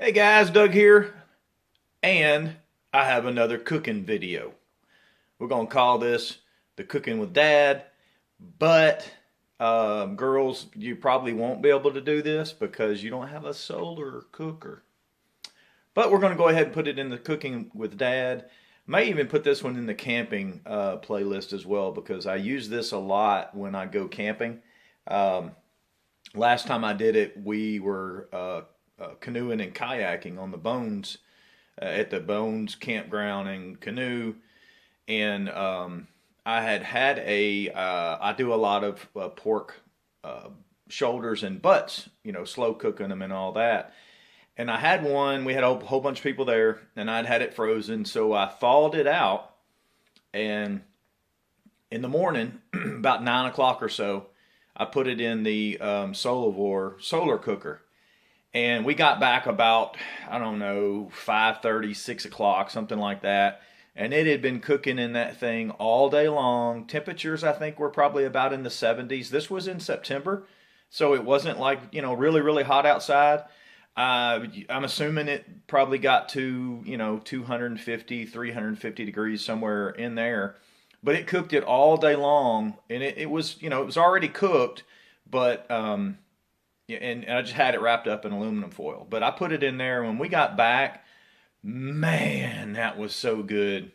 Hey guys, Doug here, and I have another cooking video. We're going to call this the Cooking with Dad, but girls, you probably won't be able to do this because you don't have a solar cooker. But we're going to go ahead and put it in the Cooking with Dad. May even put this one in the camping playlist as well because I use this a lot when I go camping. Last time I did it, we were canoeing and kayaking on the Bones, at the Bones campground and canoe. And I had I do a lot of pork shoulders and butts, slow cooking them and all that. And I had one, we had a whole bunch of people there, and I'd had it frozen, so I thawed it out. And in the morning, about 9 o'clock or so, I put it in the Solavore solar cooker. And we got back about, 5:30, 6 o'clock, something like that. And it had been cooking in that thing all day long. Temperatures, I think, were probably about in the 70s. This was in September, so it wasn't like, really, really hot outside. I'm assuming it probably got to, 250, 350 degrees, somewhere in there. But it cooked it all day long, and it was, it was already cooked, but... and I just had it wrapped up in aluminum foil. But I put it in there. When we got back, man, that was so good.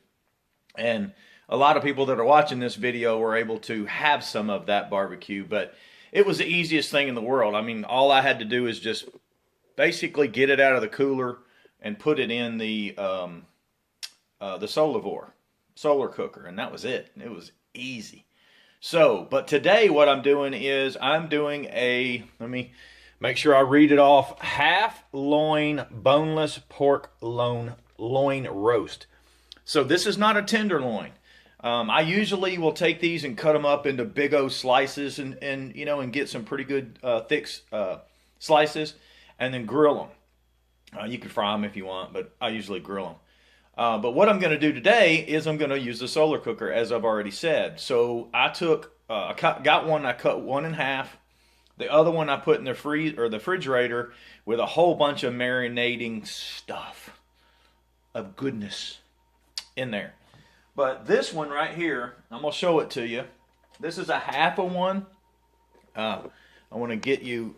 And a lot of people that are watching this video were able to have some of that barbecue. But it was the easiest thing in the world. I mean, all I had to do is just basically get it out of the cooler and put it in the Solavore solar cooker. And that was it. It was easy. So, but today what I'm doing is I'm doing let me make sure I read it off, half loin boneless pork loin roast. So this is not a tenderloin. I usually will take these and cut them up into big old slices and get some pretty good thick slices and then grill them. You can fry them if you want, but I usually grill them. But what I'm going to do today is I'm going to use the solar cooker, as I've already said. So I got one, I cut one in half. The other one I put in the refrigerator with a whole bunch of marinating stuff of goodness in there. But this one right here, I'm going to show it to you. This is a half of one. I want to get you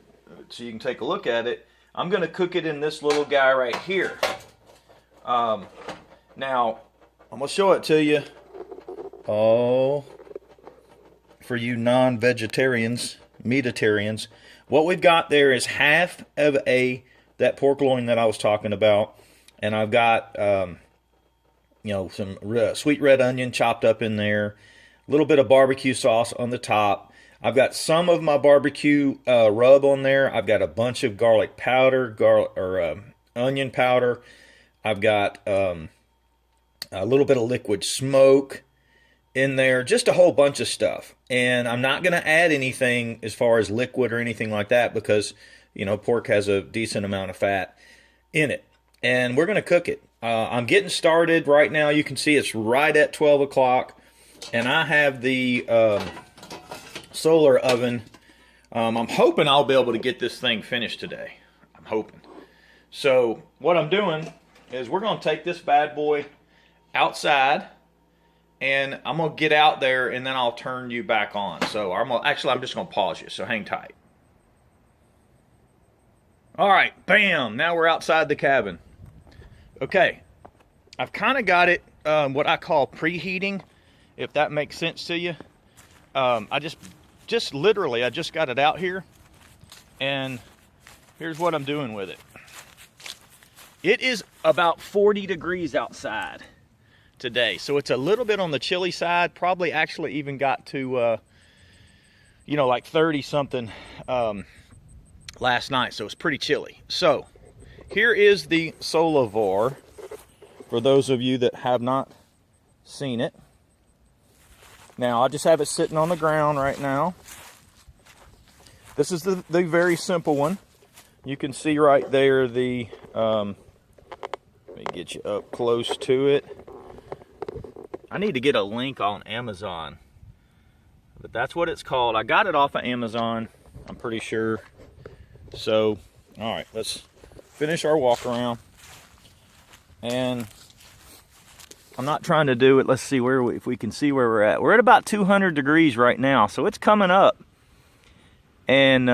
so you can take a look at it. I'm going to cook it in this little guy right here. Now, I'm going to show it to you. Oh, for you non-vegetarians, meatitarians, what we've got there is half of that pork loin that I was talking about. And I've got, some sweet red onion chopped up in there. A little bit of barbecue sauce on the top. I've got some of my barbecue rub on there. I've got a bunch of garlic powder, onion powder. I've got... a little bit of liquid smoke in there, just a whole bunch of stuff. And I'm not going to add anything as far as liquid or anything like that because, pork has a decent amount of fat in it. And we're going to cook it. I'm getting started right now. You can see it's right at 12 o'clock. And I have the solar oven. I'm hoping I'll be able to get this thing finished today. I'm hoping. So what I'm doing is we're going to take this bad boy outside, and I'm gonna get out there, and then I'll turn you back on. So I'm just gonna pause you. So hang tight. All right, bam! Now we're outside the cabin. Okay, I've kind of got it what I call preheating, if that makes sense to you. I just literally I just got it out here, and here's what I'm doing with it. It is about 40 degrees outside today, so it's a little bit on the chilly side. Probably actually even got to like 30 something last night, so it's pretty chilly. So here is the Solavore for those of you that have not seen it. Now I just have it sitting on the ground right now. This is the very simple one. You can see right there the let me get you up close to it. I need to get a link on Amazon, but that's what it's called. I got it off of Amazon, I'm pretty sure. So, all right, let's finish our walk around. And I'm not trying to do it. Let's see if we can see where we're at. We're at about 200 degrees right now, so it's coming up. And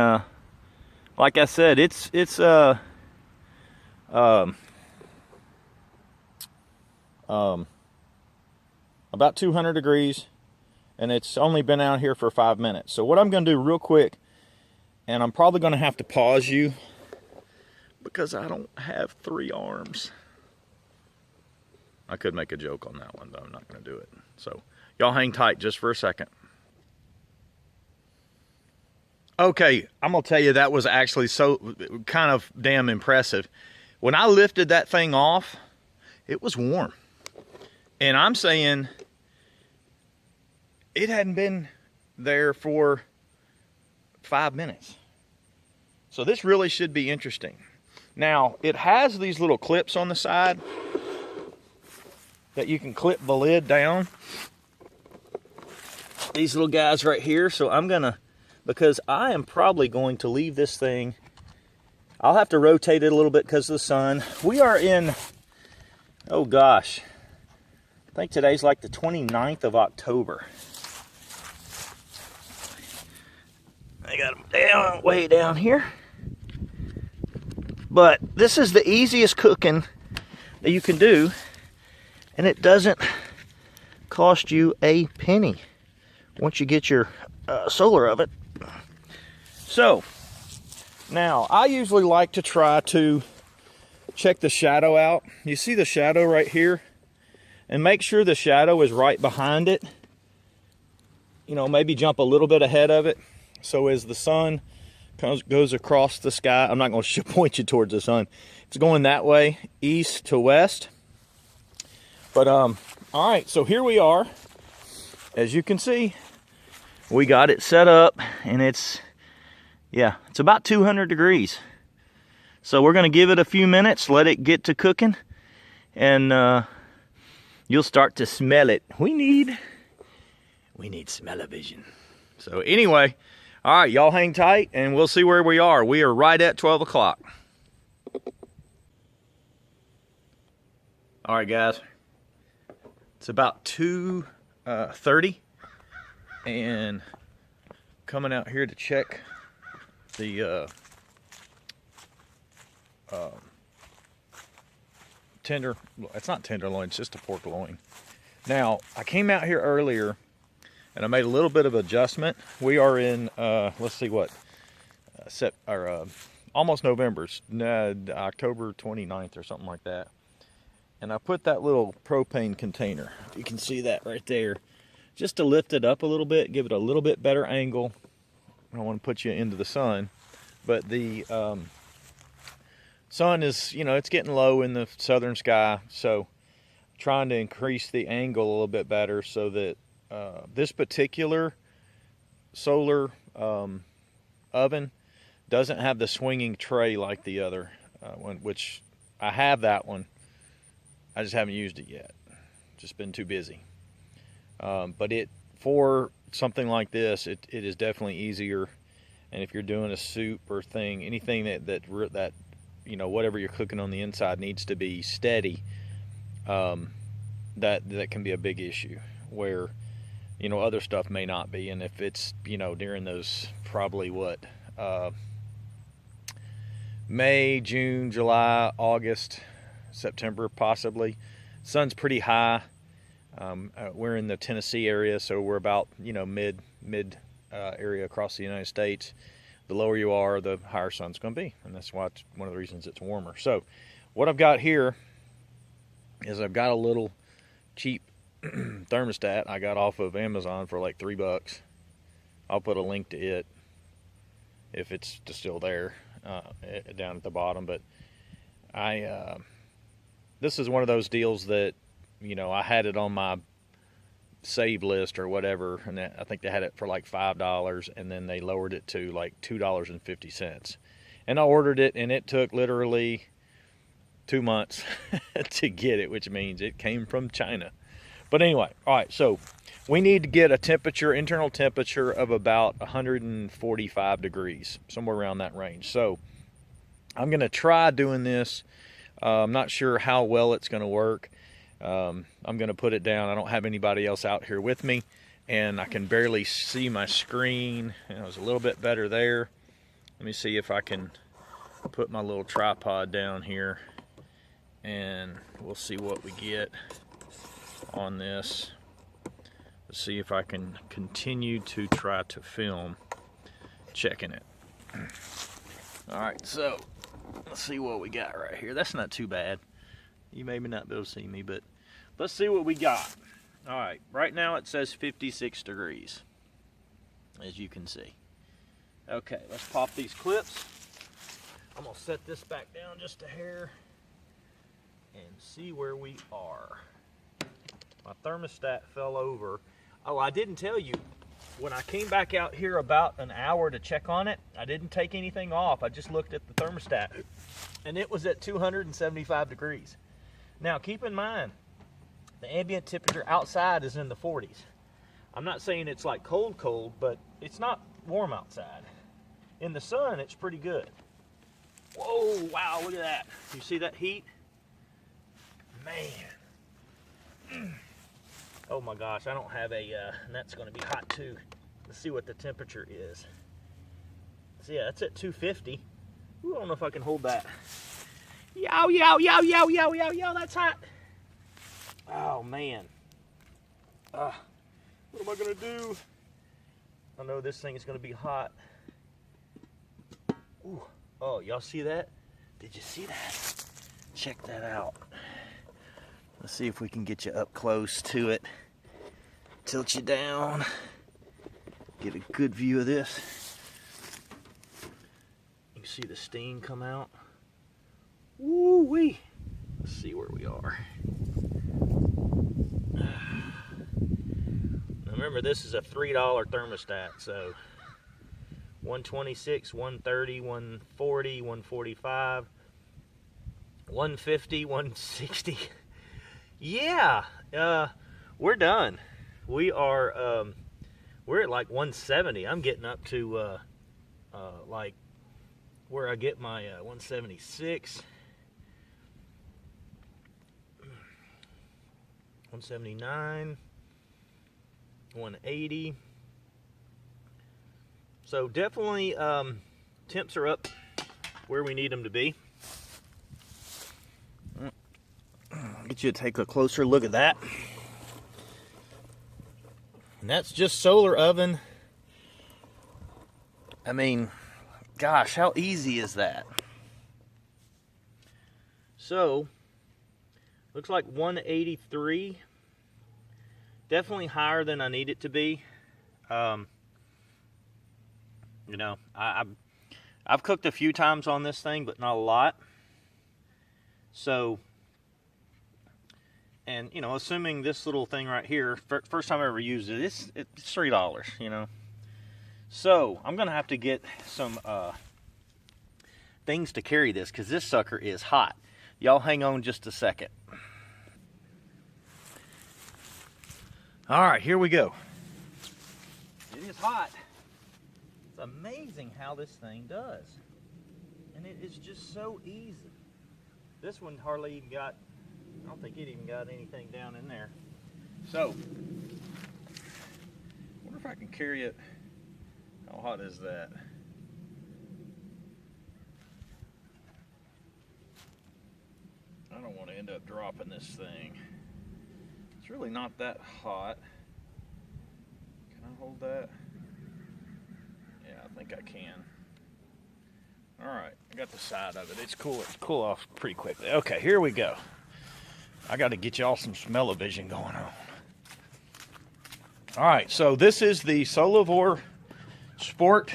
like I said, it's about 200 degrees, and it's only been out here for 5 minutes. So what I'm going to do real quick, and I'm probably going to have to pause you because I don't have 3 arms. I could make a joke on that one, but I'm not going to do it. So y'all hang tight just for a second. Okay, I'm going to tell you, that was actually so kind of damn impressive. When I lifted that thing off, it was warm. And I'm saying it hadn't been there for 5 minutes. So this really should be interesting. Now, it has these little clips on the side that you can clip the lid down. These little guys right here. So I'm gonna, because I am probably going to leave this thing, I'll have to rotate it a little bit because of the sun. We are in, oh gosh, I think today's like the 29th of October. I got them down, way down here. But this is the easiest cooking that you can do, and it doesn't cost you a penny once you get your solar oven. So, now I usually like to try to check the shadow out. You see the shadow right here? And make sure the shadow is right behind it. You know, maybe jump a little bit ahead of it. So as the sun goes across the sky, I'm not going to point you towards the sun. It's going that way, east to west. But, all right, so here we are. As you can see, we got it set up, and it's about 200 degrees. So we're going to give it a few minutes, let it get to cooking, and you'll start to smell it. We need smell-o-vision. So anyway, all right, y'all hang tight, and we'll see where we are. We are right at 12 o'clock. All right, guys. It's about 2:30, and coming out here to check the tender. It's not tenderloin, it's just a pork loin. Now, I came out here earlier, and I made a little bit of adjustment. We are in, let's see what, almost November's, October 29th or something like that. And I put that little propane container, you can see that right there, just to lift it up a little bit, give it a little bit better angle. I don't want to put you into the sun, but the sun is, it's getting low in the southern sky, so trying to increase the angle a little bit better so that this particular solar oven doesn't have the swinging tray like the other one, which I have that one. I just haven't used it yet. Just been too busy. But for something like this, it is definitely easier. And if you're doing a soup or thing, anything that whatever you're cooking on the inside needs to be steady, that can be a big issue. Where other stuff may not be. And if it's during those probably May, June, July, August, September possibly, sun's pretty high. We're in the Tennessee area, so we're about mid area across the United States. The lower you are, the higher sun's going to be, and that's why it's one of the reasons it's warmer. So what I've got here is I've got a little cheap thermostat I got off of Amazon for like $3. I'll put a link to it if it's still there down at the bottom. But this is one of those deals that I had it on my save list or whatever, and I think they had it for like $5, and then they lowered it to like $2.50. And I ordered it, and it took literally 2 months to get it, which means it came from China. But anyway, all right, so we need to get a internal temperature of about 145 degrees, somewhere around that range. So I'm going to try doing this. I'm not sure how well it's going to work. I'm going to put it down. I don't have anybody else out here with me, and I can barely see my screen. It was a little bit better there. Let me see if I can put my little tripod down here, and we'll see what we get on this. Let's see if I can continue to try to film checking it. All right, so let's see what we got right here. That's not too bad. You may not be able to see me, but let's see what we got. All right, right now it says 56 degrees, as you can see. Okay, let's pop these clips. I'm gonna set this back down just a hair and see where we are. My thermostat fell over. Oh, I didn't tell you, when I came back out here about an hour to check on it, I didn't take anything off. I just looked at the thermostat, and it was at 275 degrees. Now, keep in mind, the ambient temperature outside is in the 40s. I'm not saying it's like cold, cold, but it's not warm outside. In the sun, it's pretty good. Whoa, wow, look at that. You see that heat? Man. Oh my gosh, I don't have a, and that's gonna be hot too. Let's see what the temperature is. So yeah, that's at 250. Ooh, I don't know if I can hold that. Yow, yow, yow, yow, yow, yow, yow, that's hot. Oh man. What am I gonna do? I know this thing is gonna be hot. Ooh. Oh, y'all see that? Did you see that? Check that out. Let's see if we can get you up close to it. Tilt you down. Get a good view of this. You can see the steam come out. Woo-wee. Let's see where we are. Now remember, this is a $3 thermostat, so 126, 130, 140, 145, 150, 160. Yeah, we're done. We are, we're at like 170. I'm getting up to like where I get my 176, 179, 180. So definitely temps are up where we need them to be. I'll get you to take a closer look at that. And that's just solar oven. I mean, gosh, how easy is that? So, looks like 183. Definitely higher than I need it to be. You know, I've cooked a few times on this thing, but not a lot. So, and you know, assuming this little thing right here, first time I ever used it, it's $3, you know. So I'm gonna have to get some things to carry this, because this sucker is hot. Y'all hang on just a second. All right, here we go. It is hot. It's amazing how this thing does. And it is just so easy. This one hardly even got, I don't think it even got anything down in there. So, I wonder if I can carry it. How hot is that? I don't want to end up dropping this thing. It's really not that hot. Can I hold that? Yeah, I think I can. Alright, I got the side of it. It's cool. It's cool off pretty quickly. Okay, here we go. I got to get y'all some smell-o-vision going on. Alright, so this is the Solavore Sport.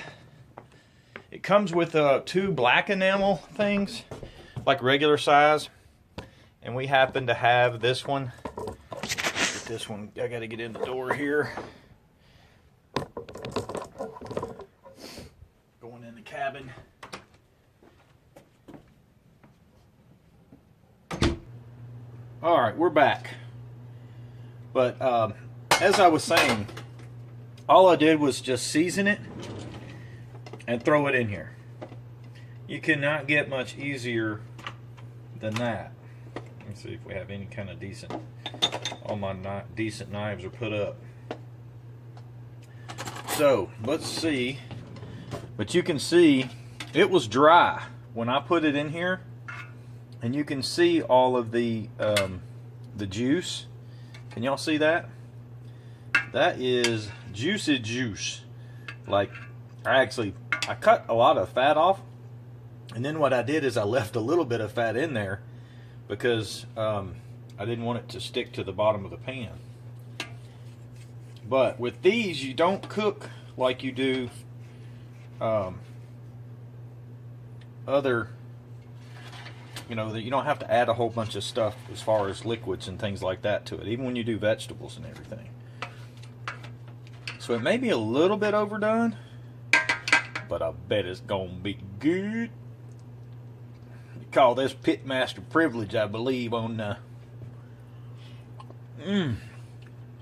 It comes with two black enamel things, like regular size. And we happen to have this one. Get this one. I got to get in the door here. Going in the cabin. All right, we're back. But as I was saying, all I did was just season it and throw it in here. You cannot get much easier than that. Let's see if we have any kind of decent. All my decent knives are put up. So let's see. But you can see it was dry when I put it in here, and you can see all of the juice. Can y'all see that? That is juicy juice. Like I cut a lot of fat off, and then what I did is I left a little bit of fat in there because I didn't want it to stick to the bottom of the pan. But with these, you don't cook like you do other, you know, that you don't have to add a whole bunch of stuff as far as liquids and things like that to it, even when you do vegetables and everything. So it may be a little bit overdone, but I bet it's gonna be good. You call this pitmaster privilege, I believe, on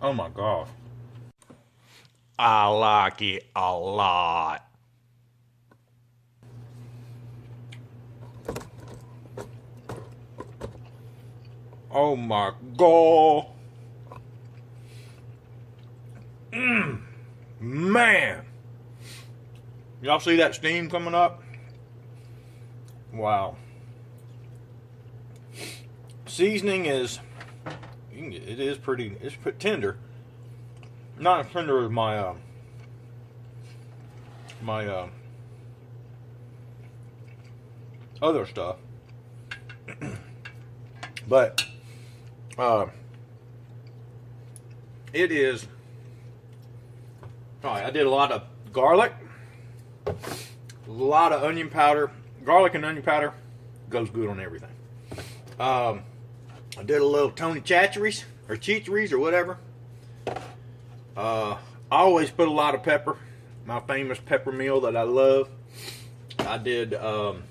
oh my gosh. I like it a lot. Oh my God. Man. Y'all see that steam coming up? Wow. Seasoning is, it's pretty tender. Not as tender as my other stuff. But it is. All right, I did a lot of garlic, a lot of onion powder. Garlic and onion powder goes good on everything. I did a little Tony Chachere's or Cheecheries or whatever. I always put a lot of pepper. My famous pepper meal that I love. I did a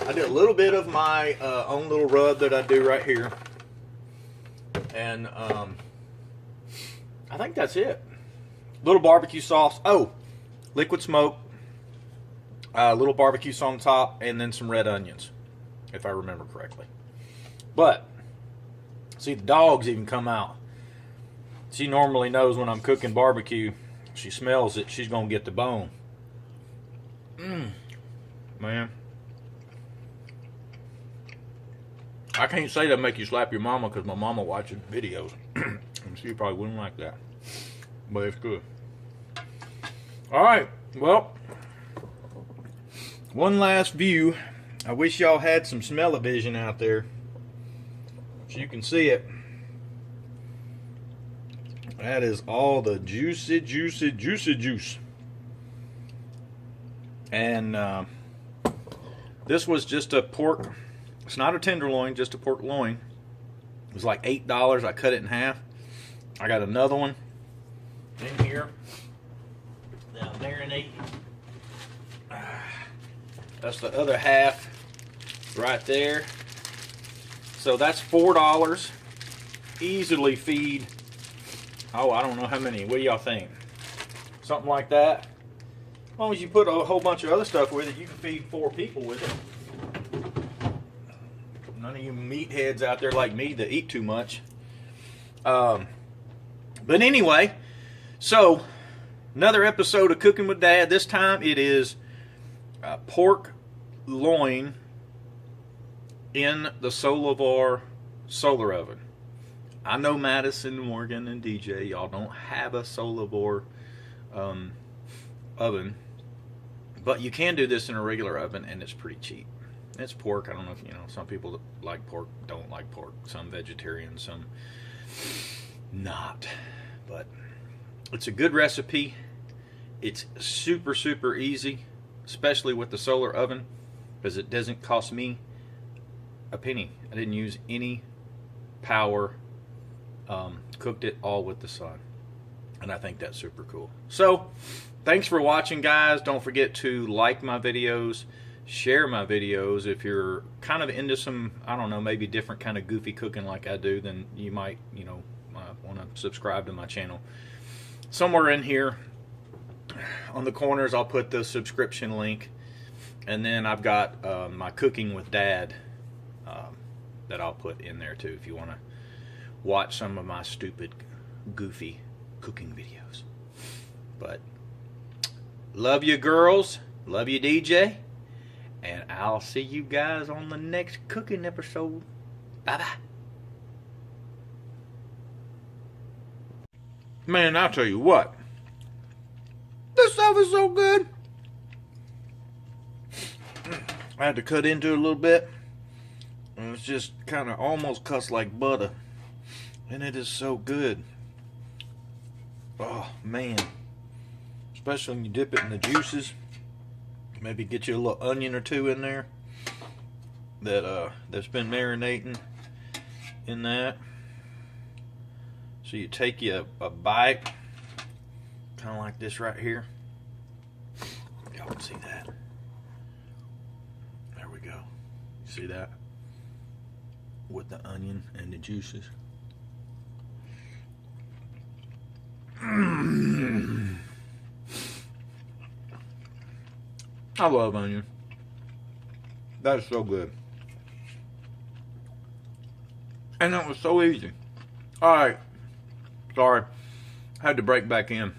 little bit of my own little rub that I do right here, and I think that's it. Little barbecue sauce. Oh, liquid smoke. Little barbecue sauce on top, and then some red onions, if I remember correctly. But see, the dogs even come out. She normally knows when I'm cooking barbecue. She smells it. She's gonna get the bone. Man. I can't say that make you slap your mama because my mama watches videos. And she probably wouldn't like that. But it's good. Alright, well, one last view. I wish y'all had some smell-o-vision out there so you can see it. That is all the juicy, juicy, juicy juice. And this was just a pork. It's not a tenderloin, just a pork loin. It was like $8. I cut it in half. I got another one in here. Now marinate. That's the other half right there. So that's $4. Easily feed, oh, I don't know how many. What do y'all think? Something like that. As long as you put a whole bunch of other stuff with it, you can feed 4 people with it. None of you meatheads out there like me that eat too much. But anyway, so another episode of Cooking with Dad. This time it is pork loin in the Solavore solar oven. I know Madison, Morgan, and DJ, y'all don't have a Solavore oven, but you can do this in a regular oven, and it's pretty cheap. It's pork. I don't know if you know. Some people that like pork don't like pork. Some vegetarian, some not. But it's a good recipe. It's super, super easy, especially with the solar oven, because it doesn't cost me a penny. I didn't use any power. Cooked it all with the sun, and I think that's super cool. So thanks for watching, guys. Don't forget to like my videos, share my videos. If you're kind of into some, I don't know, maybe different kind of goofy cooking like I do, then you might, you know, want to subscribe to my channel. Somewhere in here on the corners I'll put the subscription link, And then I've got my Cooking with Dad that I'll put in there too if you want to watch some of my stupid, goofy cooking videos. But love you, girls. Love you, DJ. And I'll see you guys on the next cooking episode. Bye-bye. Man, I'll tell you what. This stuff is so good. I had to cut into it a little bit. And it's just kind of almost cuts like butter. And it is so good. Oh, man. Especially when you dip it in the juices. Maybe get you a little onion or two in there. That's been marinating in that. So you take you a bite. Kind of like this right here. Y'all can see that. There we go. See that? With the onion and the juices. I love onion. That's so good. And that was so easy. Alright. Sorry. Had to break back in.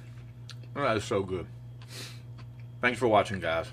That is so good. Thanks for watching, guys.